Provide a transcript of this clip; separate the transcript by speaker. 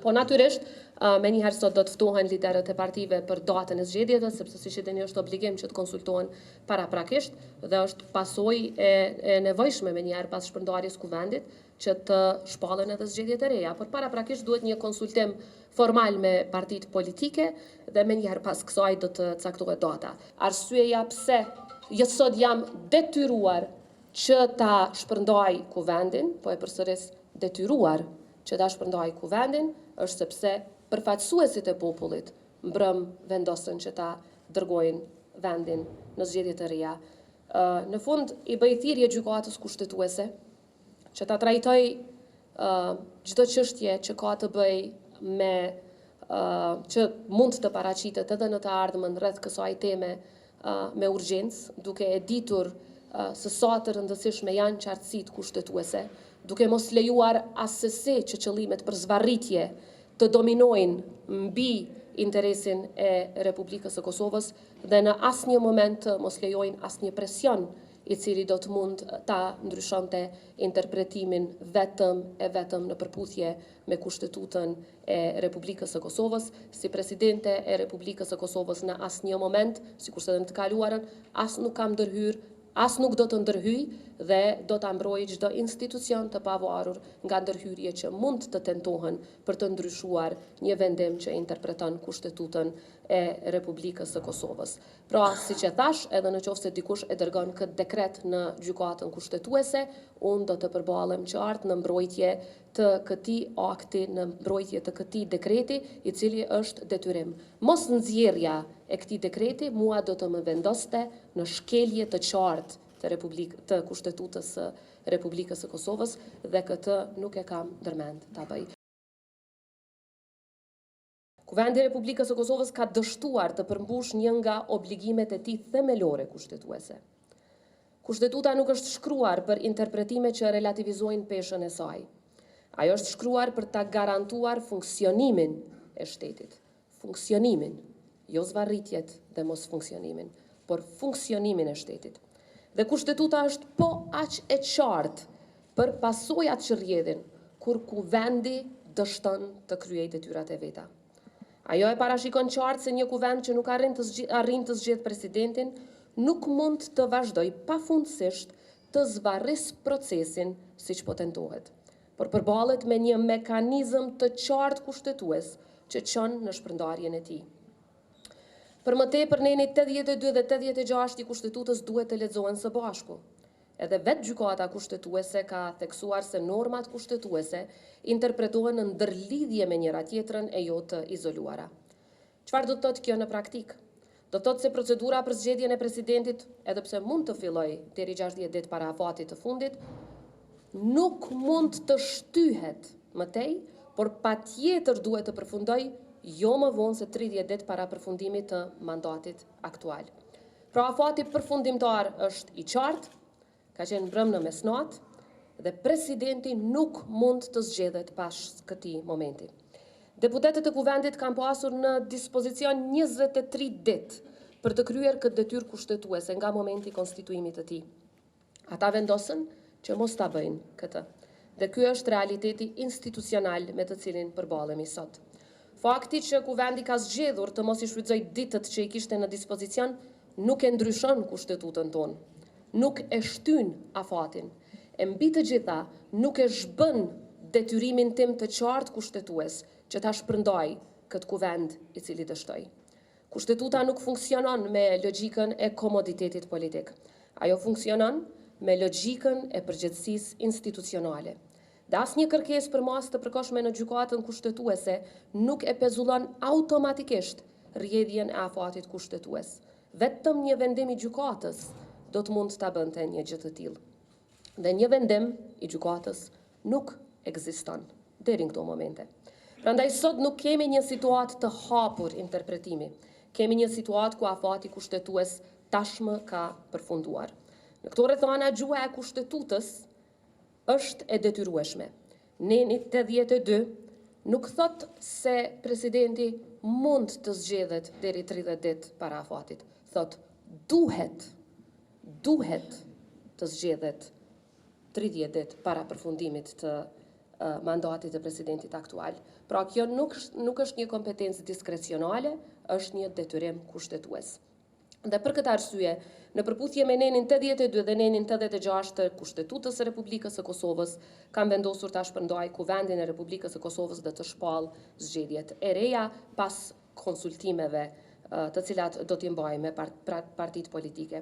Speaker 1: Po natyrisht, me njëherë sot do të ftohen liderët e partive për datën e zgjedhjeve, sepse siç e dini është obligim që të konsultohen paraprakisht dhe është pasojë e nevojshme me njëherë pas shpërndarjes kuvendit që të shpallen edhe zgjedhjet e reja. Por paraprakisht duhet një konsultim formal me partitë politike dhe me njëherë pas kësaj do të caktohet data. Arsyeja pse sot jam detyruar që ta shpërndaj kuvendin, po e përsëris detyruar që ta shpërndaj kuvendin, është sepse përfaqësuesit e popullit mbrëm vendosën që ta dërgojnë vendin në zgjedhjet e reja. Në fund i bëj thirrje gjykatës kushtetuese që ta trajtoj çdo çështje që ka të bëj me që mund të paraqitet edhe në të ardhmen rreth kësaj teme me urgjencë, duke e ditur se sa të rëndësishme janë qartësitë kushtetuese, duke mos lejuar asesi që qëllimet për zvarritje të dominojnë mbi interesin e Republikës së Kosovës dhe në asnjë moment mos lejojnë asnjë presion i cili do të mund ta ndryshonte interpretimin vetëm në përputhje me kushtetutën e Republikës së Kosovës. Si presidente e Republikës së Kosovës në asnjë moment, sikurse edhe në të kaluarën, as nuk kam ndërhyrë, as nuk do të ndërhyj dhe do ta mbroj çdo institucion të pavarur nga ndërhyrje që mund të tentohen për të ndryshuar një vendim që interpreton kushtetutën e Republikës së Kosovës. Pra, siç e thash, edhe në qoftë se dikush e dërgon këtë dekret në gjykatën kushtetuese, unë do të përballem qartë në mbrojtje të këtij akti, në mbrojtje të këtij dekreti, i cili është detyrim. Mos nxjerrja e këtij dekreti mua do të më vendoste në shkelje të qartë të kushtetutës së Republikës së Kosovës dhe këtë nuk e kam ndërmend ta bëj. Kuvendi i Republikës së Kosovës ka dështuar të përmbush një nga obligimet e tij themelore kushtetuese. Kushtetuta nuk është shkruar për interpretime që relativizojnë peshën e saj. Ajo është shkruar për ta garantuar funksionimin e shtetit. Funksionimin, jo zvarritjet dhe mos funksionimin, por funksionimin e shtetit. Dhe kushtetuta është po aq e qartë për pasojat që rrjedhin kur kuvendi dështon të kryejë detyrat e veta. Ajo e parashikon qartë se një kuvend që nuk arrin të zgjedh presidentin nuk mund të vazhdoj pafundësisht të zvarrisë procesin siç po tentohet, por përballet me një mekanizëm të qartë kushtetues që çon në shpërndarjen e tij. Për më tepër, neni 82 dhe 86 i kushtetutës duhet të lexohen së bashku. Edhe vetë gjykata kushtetuese ka theksuar se normat kushtetuese interpretohen në ndërlidhje me njëra tjetrën e jo të izoluara. Çfarë do të thotë kjo në praktik? Do të thotë se procedura për zgjedhjen e presidentit, edhe pse mund të fillojë deri 60 ditë para afatit të fundit, nuk mund të shtyhet më tej, por patjetër duhet të përfundojë jo më vonë se 30 ditë para përfundimit të mandatit aktual. Pra afati përfundimtar është i qartë, ka qenë mbrëmë në mesnatë dhe presidenti nuk mund të zgjedhet pas këtij momenti. Deputetët e kuvendit kanë pasur në dispozicion 23 ditë për të kryer këtë detyrë kushtetuese nga momenti i konstituimit të tij. Ata vendosën që mos ta bëjnë këtë. Dhe ky është realiteti institucional me të cilin përballemi sot. Fakti që kuvendi ka zgjedhur të mos i shfrytëzojë ditët që i kishte në dispozicion nuk e ndryshon kushtetutën tonë, nuk e shtyn afatin, e mbi të gjitha nuk e zhbën detyrimin tim të qartë kushtetues që ta shpërndaj këtë kuvend i cili dështoj. Kushtetuta nuk funksionon me logjikën e komoditetit politik. Ajo funksionon me logjikën e përgjegjësisë institucionale. Dhe asnjë kërkesë për masë të përkohshme në gjykatën kushtetuese nuk e pezullon automatikisht rrjedhjen e afatit kushtetues. Vetëm një vendim i gjykatës do të mund ta bënte një gjë të tillë. Dhe një vendim i gjykatës nuk ekziston deri në këto momente. Prandaj sot nuk kemi një situatë të hapur interpretimi. Kemi një situatë ku afati kushtetues tashmë ka përfunduar. Në këto rrethana gjuha e kushtetues është e detyrueshme. Neni 82 nuk thot se presidenti mund të zgjedhet deri 30 ditë para afatit. Thot duhet të zgjedhet 30 ditë para përfundimit të mandatit të presidentit aktual. Pra kjo nuk është një kompetencë diskrecionale, është një detyrim kushtetues. Dhe për këtë arsye, në përputhje me nenin 82 dhe nenin 86 të Kushtetutës së Republikës së Kosovës, kam vendosur ta shpërndaj Kuvendin e Republikës së Kosovës dhe të shpall zgjedhjet e reja pas konsultimeve të cilat do t'i mbajmë me partitë politike.